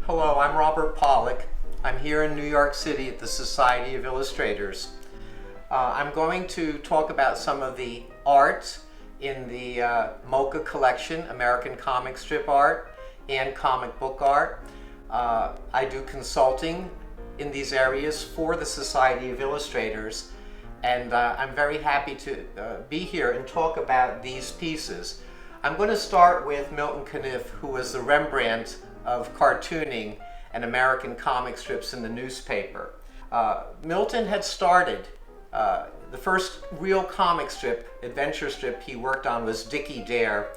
Hello, I'm Robert Pollak. I'm here in New York City at the Society of Illustrators. I'm going to talk about some of the art in the MoCCA collection, American comic strip art and comic book art. I do consulting in these areas for the Society of Illustrators, and I'm very happy to be here and talk about these pieces. I'm going to start with Mutton Jeff, who was the Rembrandt of cartooning and American comic strips in the newspaper. Milton had started, the first real comic strip, adventure strip he worked on was Dickie Dare,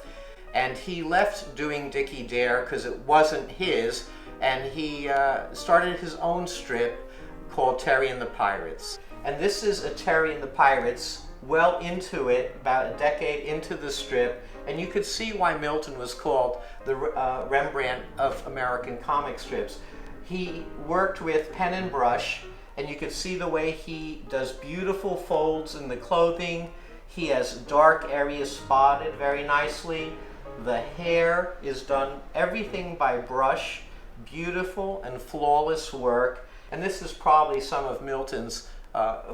and he left doing Dickie Dare because it wasn't his, and he started his own strip called Terry and the Pirates. And this is a Terry and the Pirates, well into it, about a decade into the strip, and you could see why Milton was called the Rembrandt of American comic strips. He worked with pen and brush, and you could see the way he does beautiful folds in the clothing. He has dark areas spotted very nicely. The hair is done everything by brush, beautiful and flawless work. And this is probably some of Milton's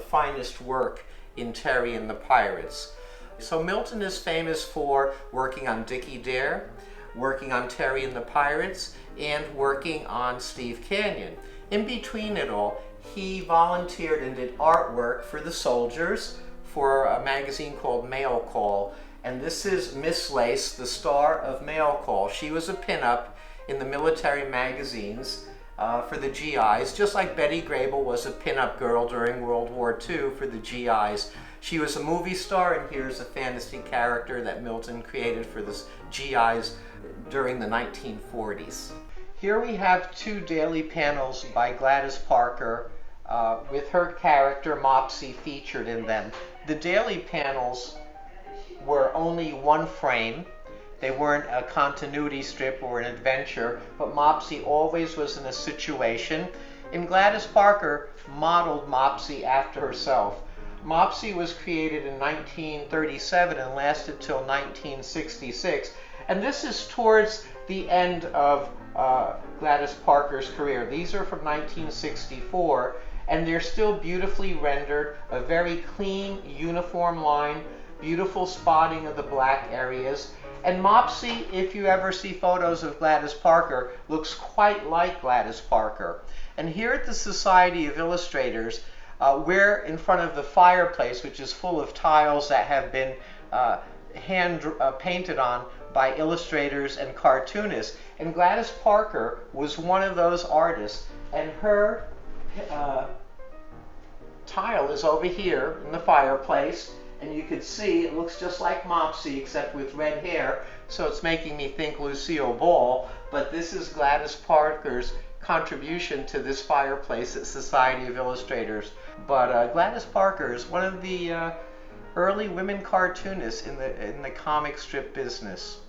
finest work in Terry and the Pirates. So Milton is famous for working on Dickie Dare, working on Terry and the Pirates, and working on Steve Canyon. In between it all, he volunteered and did artwork for the soldiers for a magazine called Mail Call. And this is Miss Lace, the star of Mail Call. She was a pinup in the military magazines for the GIs, just like Betty Grable was a pinup girl during World War II for the GIs. She was a movie star, and here's a fantasy character that Milton created for the GIs during the 1940s. Here we have two daily panels by Gladys Parker with her character Mopsy featured in them. The daily panels were only one frame. They weren't a continuity strip or an adventure, but Mopsy always was in a situation, and Gladys Parker modeled Mopsy after herself. Mopsy was created in 1937 and lasted till 1966, and this is towards the end of Gladys Parker's career. These are from 1964, and they're still beautifully rendered, a very clean, uniform line, beautiful spotting of the black areas. And Mopsy, if you ever see photos of Gladys Parker, looks quite like Gladys Parker. And here at the Society of Illustrators, we're in front of the fireplace, which is full of tiles that have been hand painted on by illustrators and cartoonists. And Gladys Parker was one of those artists, and her tile is over here in the fireplace, and you could see it looks just like Mopsy except with red hair, so it's making me think Lucille Ball, but this is Gladys Parker's contribution to this fireplace at Society of Illustrators. But Gladys Parker is one of the early women cartoonists in the comic strip business.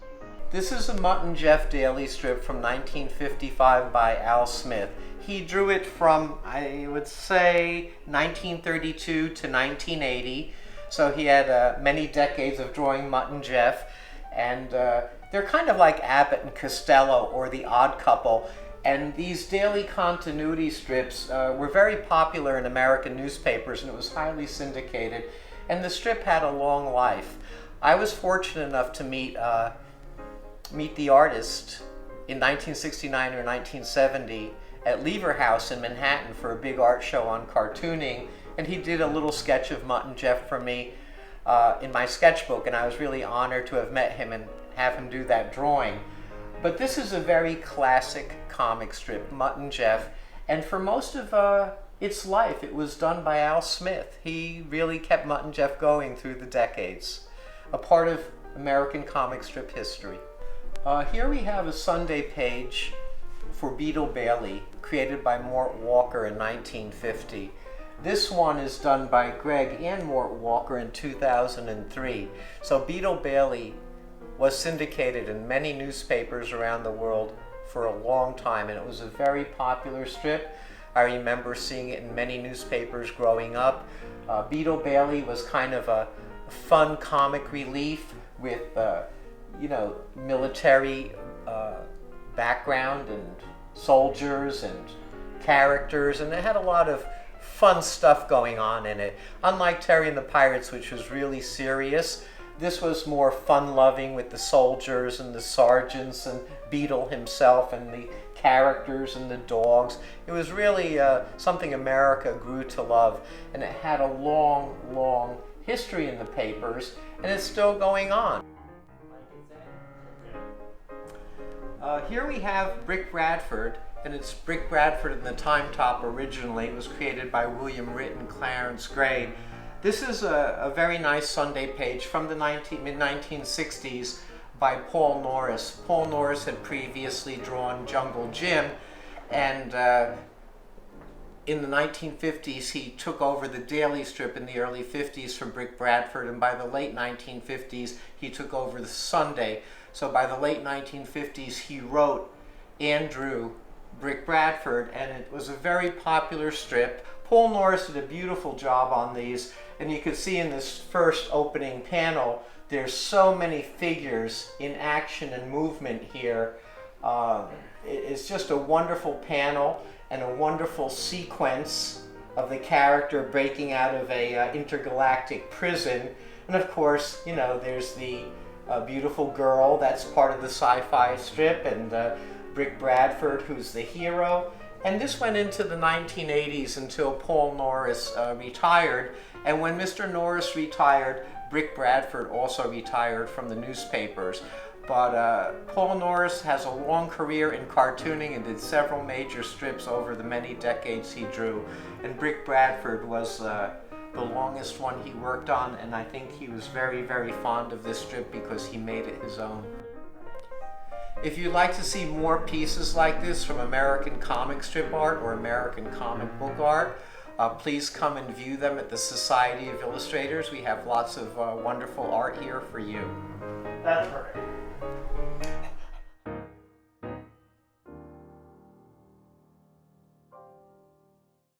This is a Mutton Jeff daily strip from 1955 by Al Smith. He drew it from, I would say, 1932 to 1980. So he had many decades of drawing Mutton Jeff. And they're kind of like Abbott and Costello or The Odd Couple. And these daily continuity strips were very popular in American newspapers, and it was highly syndicated. And the strip had a long life. I was fortunate enough to meet the artist in 1969 or 1970 at Lever House in Manhattan for a big art show on cartooning, and he did a little sketch of Mutton Jeff for me in my sketchbook, and I was really honored to have met him and have him do that drawing. But this is a very classic comic strip, Mutton Jeff, and for most of its life it was done by Al Smith. He really kept Mutton Jeff going through the decades, a part of American comic strip history. Here we have a Sunday page for Beetle Bailey, created by Mort Walker in 1950. This one is done by Greg and Mort Walker in 2003. So Beetle Bailey was syndicated in many newspapers around the world for a long time, and it was a very popular strip. I remember seeing it in many newspapers growing up. Beetle Bailey was kind of a fun comic relief with military background and soldiers and characters, and it had a lot of fun stuff going on in it. Unlike Terry and the Pirates, which was really serious, this was more fun-loving with the soldiers and the sergeants and Beetle himself and the characters and the dogs. It was really something America grew to love, and it had a long, long history in the papers, and it's still going on. Here we have Brick Bradford, and it's Brick Bradford in the Time Top originally. It was created by William Ritt and Clarence Gray. This is a very nice Sunday page from the mid-1960s by Paul Norris. Paul Norris had previously drawn Jungle Jim, and in the 1950s he took over the daily strip in the early 50s from Brick Bradford, and by the late 1950s he took over the Sunday. So by the late 1950s he wrote and drew Brick Bradford, and it was a very popular strip. Paul Norris did a beautiful job on these, and you can see in this first opening panel there's so many figures in action and movement here. It's just a wonderful panel and a wonderful sequence of the character breaking out of a intergalactic prison. And of course, you know, there's the beautiful girl that's part of the sci-fi strip, and Brick Bradford, who's the hero. And this went into the 1980s until Paul Norris retired. And when Mr. Norris retired, Brick Bradford also retired from the newspapers. But Paul Norris has a long career in cartooning and did several major strips over the many decades he drew. And Brick Bradford was the longest one he worked on, and I think he was very, very fond of this strip because he made it his own. If you'd like to see more pieces like this from American comic strip art or American comic book art, please come and view them at the Society of Illustrators. We have lots of wonderful art here for you. That's perfect.